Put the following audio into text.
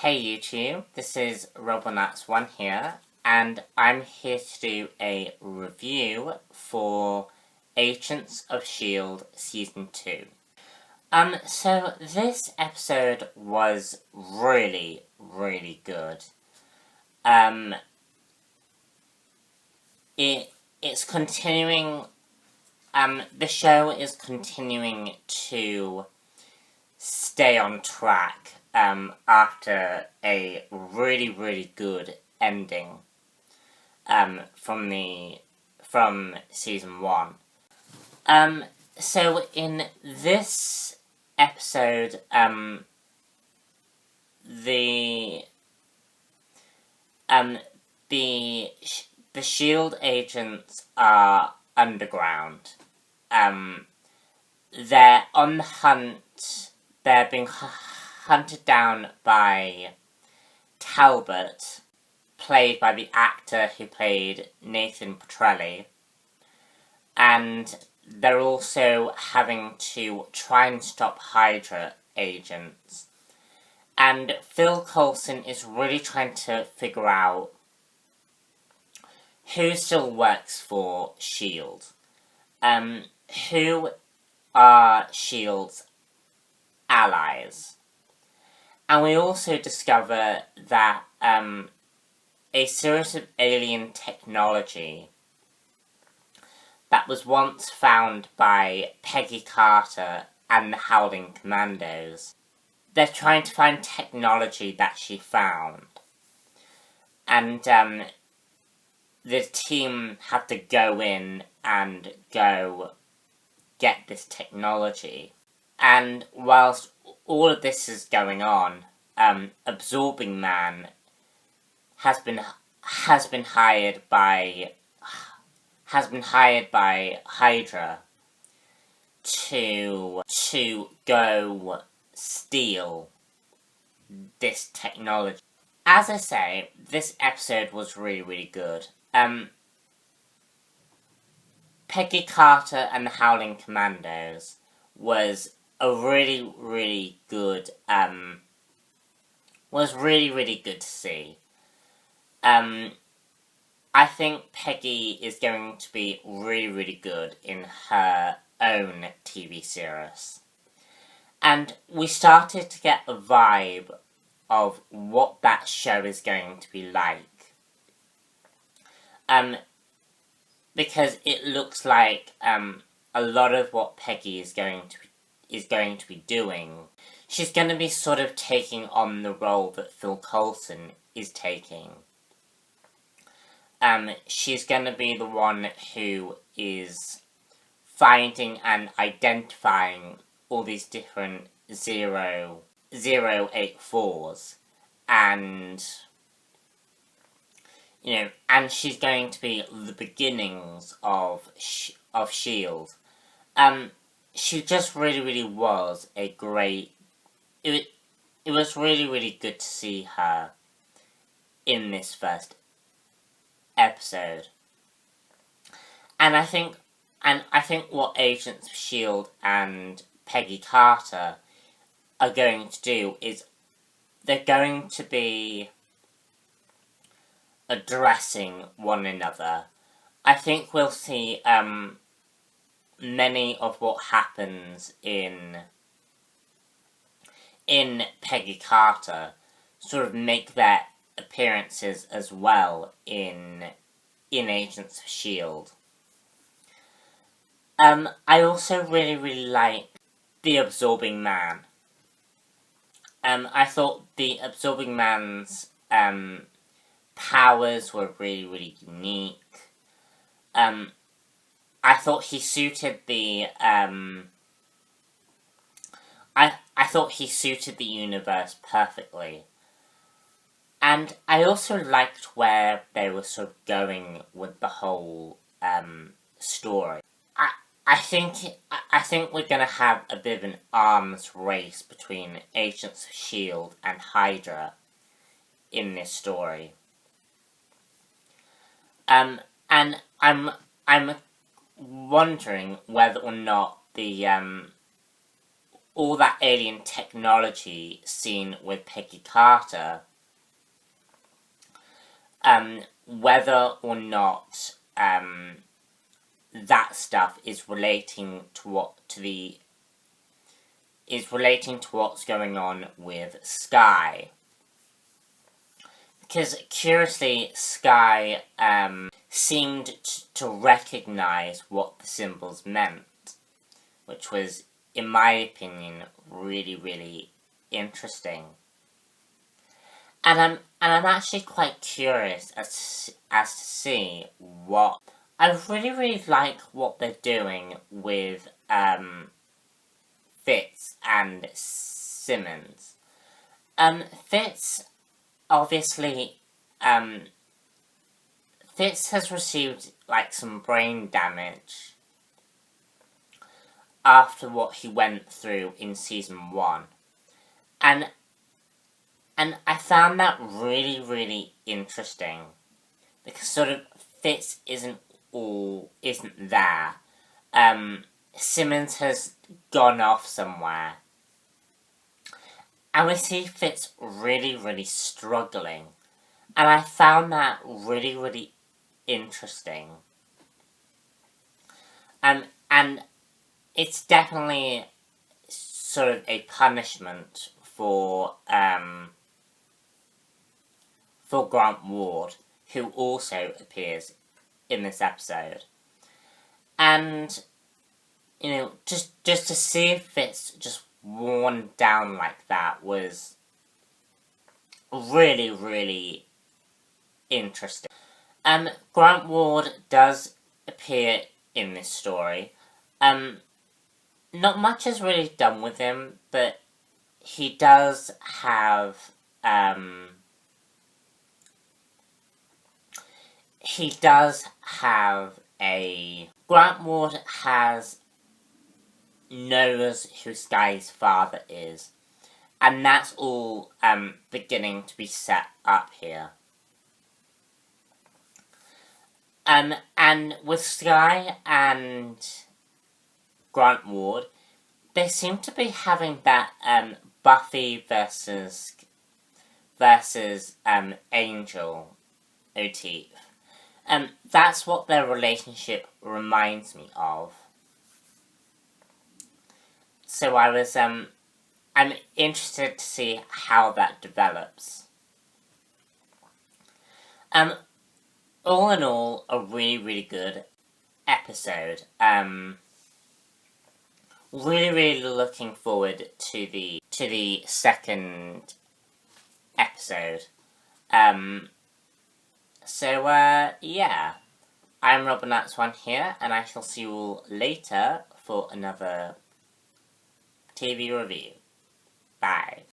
Hey YouTube, this is Robonuts1 here, and I'm here to do a review for Agents of S.H.I.E.L.D. Season 2. So this episode was really, really good. It's continuing, the show is continuing to stay on track after a really, really good ending from season 1. So in this episode, the the S.H.I.E.L.D. agents are underground. They're on the hunt. They're being hunted down by Talbot, played by the actor who played Nathan Petrelli, and they're also having to try and stop Hydra agents. And Phil Coulson is really trying to figure out who still works for S.H.I.E.L.D. Who are S.H.I.E.L.D's allies. And we also discover that a series of alien technology that was once found by Peggy Carter and the Howling Commandos. They're trying to find technology that she found. And the team have to go in and go get this technology. And whilst all of this is going on, Absorbing Man has been hired by Hydra to go steal this technology. As I say, this episode was really, really good. Peggy Carter and the Howling Commandos was a really, really good, was really, really good to see. I think Peggy is going to be really, really good in her own TV series. And we started to get a vibe of what that show is going to be like. Because it looks like a lot of what Peggy is going to be doing, she's going to be sort of taking on the role that Phil Coulson is taking. She's going to be the one who is finding and identifying all these different 084s, and and she's going to be the beginnings of S.H.I.E.L.D. She just really, really was a great. It was really, really good to see her in this first episode, and I think what Agents of S.H.I.E.L.D. and Peggy Carter are going to do is they're going to be addressing one another. I think we'll see many of what happens in Peggy Carter sort of make their appearances as well in Agents of S.H.I.E.L.D. I also really, really like the Absorbing Man. I thought the Absorbing Man's powers were really, really unique. I thought he suited the I thought he suited the universe perfectly. And I also liked where they were sort of going with the whole story. I think we're gonna have a bit of an arms race between Agents of S.H.I.E.L.D. and Hydra in this story. And I'm wondering whether or not the all that alien technology seen with Peggy Carter, whether or not that stuff is relating to what's going on with S.H.I.E.L.D. Because curiously, S.H.I.E.L.D. seemed to recognize what the symbols meant, which was, in my opinion, really, really interesting. And I'm actually quite curious as to see what. I really, really like what they're doing with Fitz and Simmons. Fitz, obviously, Fitz has received, like, some brain damage after what he went through in Season 1. And I found that really, really interesting. Because sort of Fitz isn't there. Simmons has gone off somewhere. And we see Fitz really, really struggling. And I found that really, really interesting. And it's definitely sort of a punishment for Grant Ward, who also appears in this episode. And, you know, just to see Fitz just worn down like that was really, really interesting. Grant Ward does appear in this story. Not much is really done with him, but he does have, Grant Ward knows who S.H.I.E.L.D's father is. And that's all, beginning to be set up here. And with S.H.I.E.L.D. and Grant Ward, they seem to be having that, Buffy versus Angel motif. That's what their relationship reminds me of. So I'm interested to see how that develops. All in all, a really, really good episode. Really, really looking forward to the second episode. Yeah. I'm Robin That's One here, and I shall see you all later for another TV review. Bye.